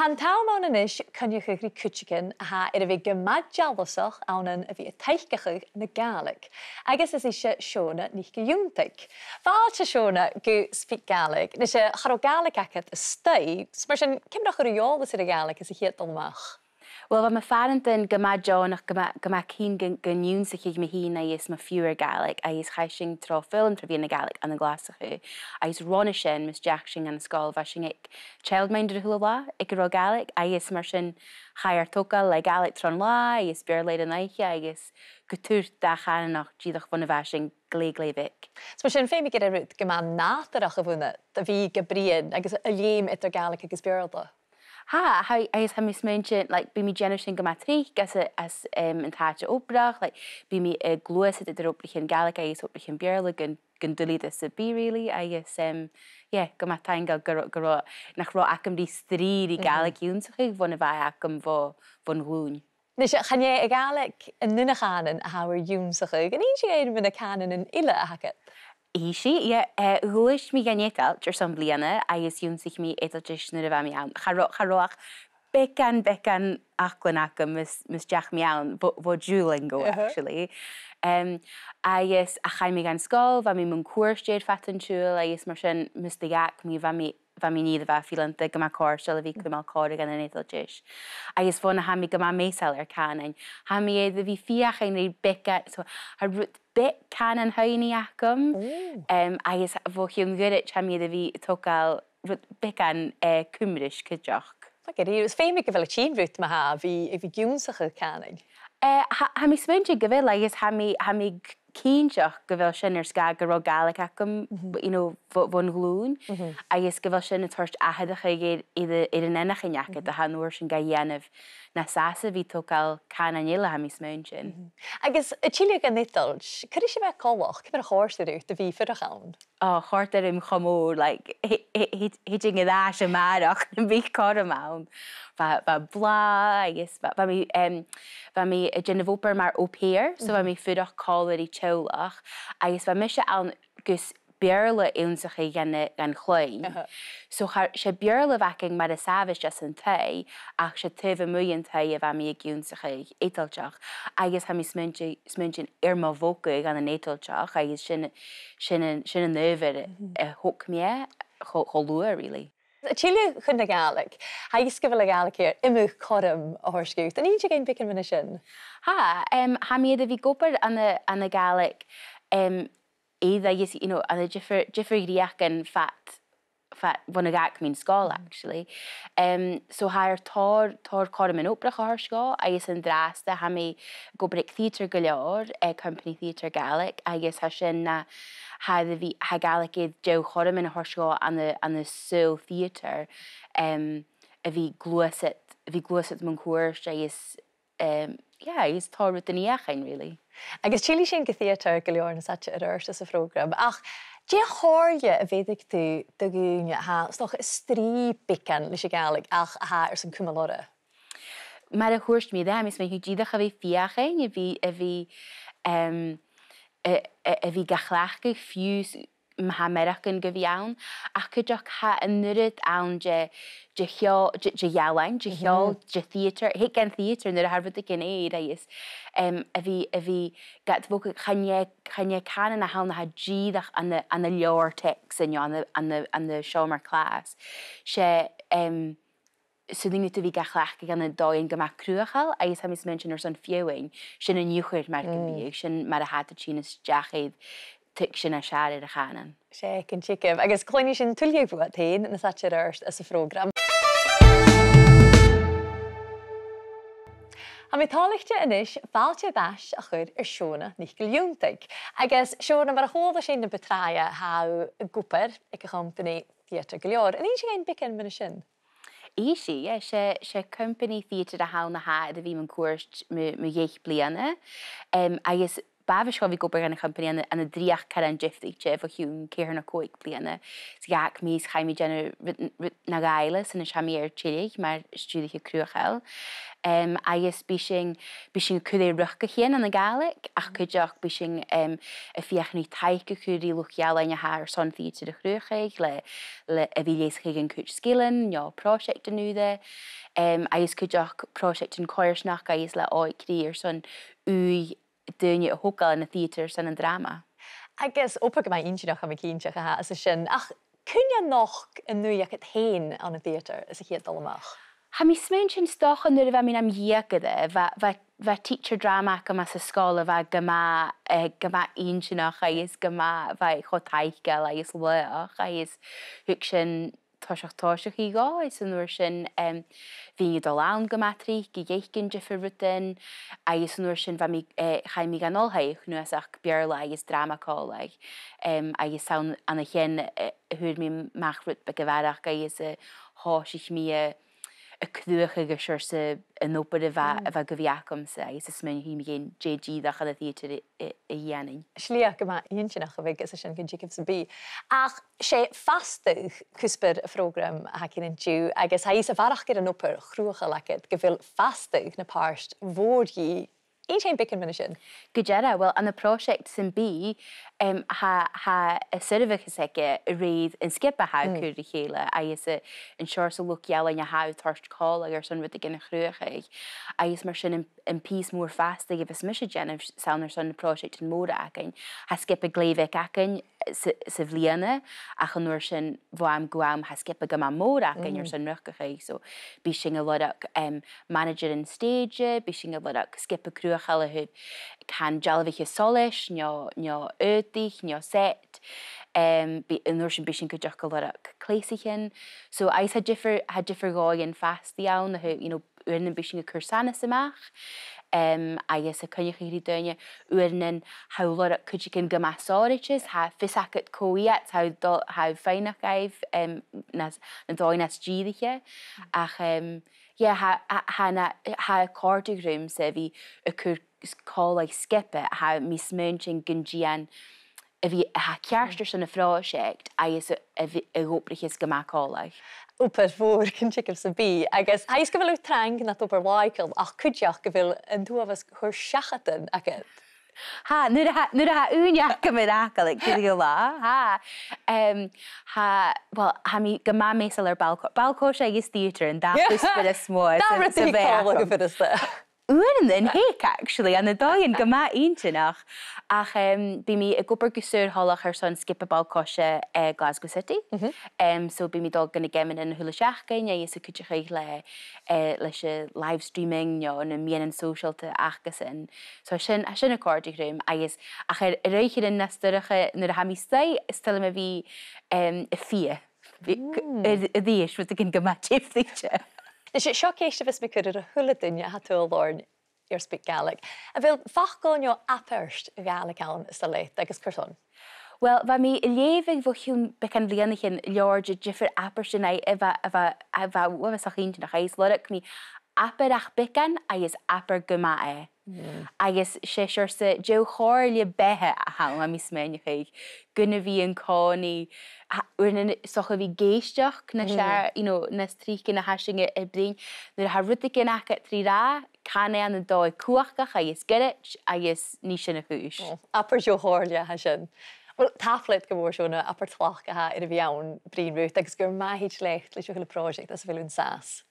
Han taw mewn yn ish cynnych ych cwtchigan a ha ir fi gymad jalosach awn yn y fi y teichgach NicGilleFhionndaig. Agus is eisiau Seona NicGilleFhionndaig. Fal te Seona gw SpeakGaelic, nes e charo Gaelic acad y stau, smar sy'n cymrach yr iol sy'n y Gaelic ys i hyd dolmach. Wel, mae ffarant yn gymad John ac gymad cyn gyniwn sy'n chyd mae hun a ys mae fewer Gaelic a ys chaising tro ffilm tra fi yn y Gaelic an y glas o'ch a ys rona sy'n mis Jack sy'n gan ysgol fa sy'n eich childminder hwyl la ag ro Gaelic a ys mar sy'n chai ar togal le Gaelic tron la a ys byr leid yn eich a ys gytwr da chan o'ch gyddoch fwn y fa sy'n gleigleific. So sy'n ffeim i gyda rwyd gymad nath ar o'ch y fwna, da fi gybrien agus y liem eto Gaelic agus byr o. Ha, I guess how mentioned like be me generation gematriek as in taatje opdracht like be me gloes het er op begin Gaelic I is op begin bierlig en dully this be really I guess yeah gematangal garo nach ro akam die stri die Gaelic unsig von vai akam von ghlùn. Nes gaan jy 'n Gaelic in nunne cànan a haw'r unsig en each een met 'n cànan in ille hacket. Ishi, ja, huish mi ganyetal, jer som bliana, a is yun sich mi etaljish na reva mi awn. Charoach, becan aklanaka mis jach mi awn, vo Duolingo actually. A is a chai mi gan skol, va mi mun cours jed fatan chul, a is mar sin mis de gak mi va mi ni va filan de gama cours, jala vi klimal codig an an etaljish. A is vona ha mi gama meisal cànan. Ha mi e de vi fiach ein reid beca, so ha rut bit cànan haini acum. A is vo hiwn gyrit ha mi e de vi togal rut becan cymrish cydjoch. Okay, it was famous gyfel y chyn rwt ma ha fi gwnsach y cànan. Ha mi smynju gyfel, a is ha mi cínseach go bhfuil sin ar sca go rá Gaelic acum, von ghlùn, a is go bhfuil sin a tuairt ahadacha iad an enach in neachad a hanúir sin ga dhéanamh na sasa bhí tógáil cànan eile ha mi smún sin. Agus y chile gan nidolj, cyd eisiau fe colwch, cyfer y chors ydw, dy fi ffyrach awn? O, chort ar ym chomor, like, hitting a dash a marach, yn fi cothrom awn. Va bla, yes, va mi genevopper maar au pair, so va mi fydach color I tjolach, a yes, va misje aan gus björle unsach gan chluin. So she björle vaking maar de savage just in tei, ach she teve muyen tei va mi unsach etelchach. A yes, ha mi smunchen irma voke gan an etelchach, a yes, shin over hook me, holua really. Y chile chyn y Gaelic, ha I sgyfel y Gaelic hier, imwch cothrom o horsgwt. Yn un ti gael bicyn fyny sy'n? Ha mi edrych fi gwybod an y Gaelic, either, yes, an y jiffer griach yn fat von y gac mi'n skol, actually. So ha tor cothrom yn obrach o horsgol, a yes yn drasta, ha mi gwybod theatr gylior, company theatr Gaelic, a yes ha sy'n na, ha Gaelic idd jow cothrom yn y horsgol an y soul theatr, a fi glwysit mewn cwrs, a yes, is tor rwyt yn iachin, really. Agus chile sy'n gytheatr gylior na satch yr yrst as y program, ach, je horje y feddig tu dygwn ha, stoch stri bican lys y Gaelic, ach ha sy'n cwmalora? Mae'r hwrst mi dda, mis mae'n hwydidach a fi fiachin, a fi gachlachig ffiws mha merach yn gyfiawn, ac ydych ha yn nyryd awn je ialain, je theatr, hig gan theatr yn yr harfod y gyneud, a fi gat fwg chanye cànan a hawn ha gydach an y lior text yn an y siomer clas. So ddim ydw fi gachlach gan y doen gyma crwachal, a ys am ys mention o'r son fiewing, sy'n yn ywchyd mae'r gybi, sy'n mae'r had y chyn ys jachyd, tic sy'n a siarad y cànan. Siec yn chicif, agus cloeni sy'n twliau fwyd hyn yn y satch yr yrst as y program. A mi talich ti ynish, fal ti dash a chwyr Seona NicGilleFhionndaig. Agus Seona mae'r hodd o sy'n y betraia haw gwper ag y company theatr gylior. Yn un sy'n ein bicyn fyny sy'n? Ishi, yeah, she company theatr a hawn a ha, da fi mewn cwrs my iech bliana. A ys Bafis go bhí go an company an a dríach cànan jiftaigte bh hiún céar na cóig bliana. Sgach mís chaimi gena na gaile san na seami tíig mar stúdiche cruachel. Agus bísing cudé ruchca chéan an na Gaelic ach chuideach bísing a fiochnú taice chuirí luchiala na haar son fíte de chruchaig le a bhí léischaig an cúit skillan, nó project anúde. Agus chuideach project an coirsnach agus le Aoigh son uí duine a hocail na theatr san an drama. Agus oppa go mai intinach am a cínteach a as sin ach cynne noch yn nuach at hen an y theatr as a chiad dolmach? Ha mi smewn sin stochan nu'r fa mi'n am iagade, fa teacher drama ac yma sa sgol fa gyma intinach agus gyma fa chotaigel agus leach agus hwg sin toisiach I go, is yn nu'r sin fi'n iddo lawn gymatri, gygeicgyn jyffer rydyn, agus yn nu'r sin fa mi chai mi ganol haich nhw as ac bierla agus drama coleg, agus sawn an y chen hwyr mi mach ryd by gyfarach agus hos ich mi y cdwch ag asur sa yn opad fa gyfiacom sa agus ysmyn hi mi gen JG ddach ad y theatr y ianin. Sliach yma intinach a fig as sin gyn Jacob sa bi. Ach sé fastug cwsbyr y program ac yn diw agus ha is a farach gyda nopur chrwch a lacad gyfil fastug na parst fod hi ein tein bicin mynd sin? Gydera, wel, an y prosiect sy'n bi, ha y syrfych ysege reid yn skip a haw cwr I chéile, a ys yn siwr sy'n lwc iawn a haw torst col ag ar sy'n rydych yn y chrwch ag, a ys mar sy'n yn pys mŵr fast ag efo smysio gen of sawn ar sy'n y prosiect yn môr acyn, ha skip a gleifig acyn sa fliana, ach yn o'r sy'n fwam gwam ha skip a gyma môr acyn ar sy'n rwch ag, so bi sy'n a lot manager yn stage, bi sy'n a lot skip a chrwch alle hyd can jalvich solish, nio ödig, nio set, yn o'r sy'n bysyn gydioch gylorach cleisichin. So ais had differ goi yn fast iawn, yw'n yn bysyn y cwrsanas ymach, agus a cynnych chi rydwynia yw'n yn hawlorach cydioch yn gymasoriches, ha fysacat coiat, ha ffeinach gaif, na doi nas gyddiche, ach, ha cordig rwm sef I y cwr call like skip it, ha mis munching gynjian ha kjarster son y frosiect, a is y gobrich is gyma coleg. Oper fôr cyn Jacob sa bi, agus ha is gyfil yw trang na oper waicl, ach cwdiach gyfil yn dŵaf as chwr siachatyn agad. Ha, nid ha uniac am yr acol, gyda gyda, ha mi gyma mesel ar balco siag is theatr yn dafus bydd y smwys. Da rydych chi coleg y fydd ys da. Yw'n yn hec, actually, an y doi yn gyma intinach. Ach, bi mi y gwybr gysur holach ar son skip y balcosio Glasgow City. So bi mi dog gan y gemyn yn hwyl y siachgain, a ys y cydrych eich leis y live streaming, yn y mian yn social te achgysyn. So sy'n y cordig rhywm, a ys, ach yr eich yn nastyrach nyr ham I stau, ystal yma fi y ffia. Y ddys, fydd ygyn gyma tip ddysio. Is it shockeist of us because of a hula had to learn your SpeakGaelic. A vil fachgon your apperst Gaelic aan is the late, like is curson. Wel, fa mi lefydd fo hiwn becan flianach yn liorge jiffer apperst yn ei efa sach un nach eis lorach mi apper ach becan a is apper gymae. Agus sé siwr sy jiw chor li behe a hawn am ismein i'ch eich. Gynna fi yn coni, wrn soch o fi geistiach na siar, na strych yn a hasing y brin. Nyr ha rwydig yn ac at tri ra, cane an y doi cwachgach a is gyrich a is nisyn y chwys. Apper jiw chor li a hasing. Wel, taflet gyfwyr siwna apper tlach a ha i'r fiawn brin rwyt, agos gyr ma hyd lecht leis yw'r prosiect as fel yn sas.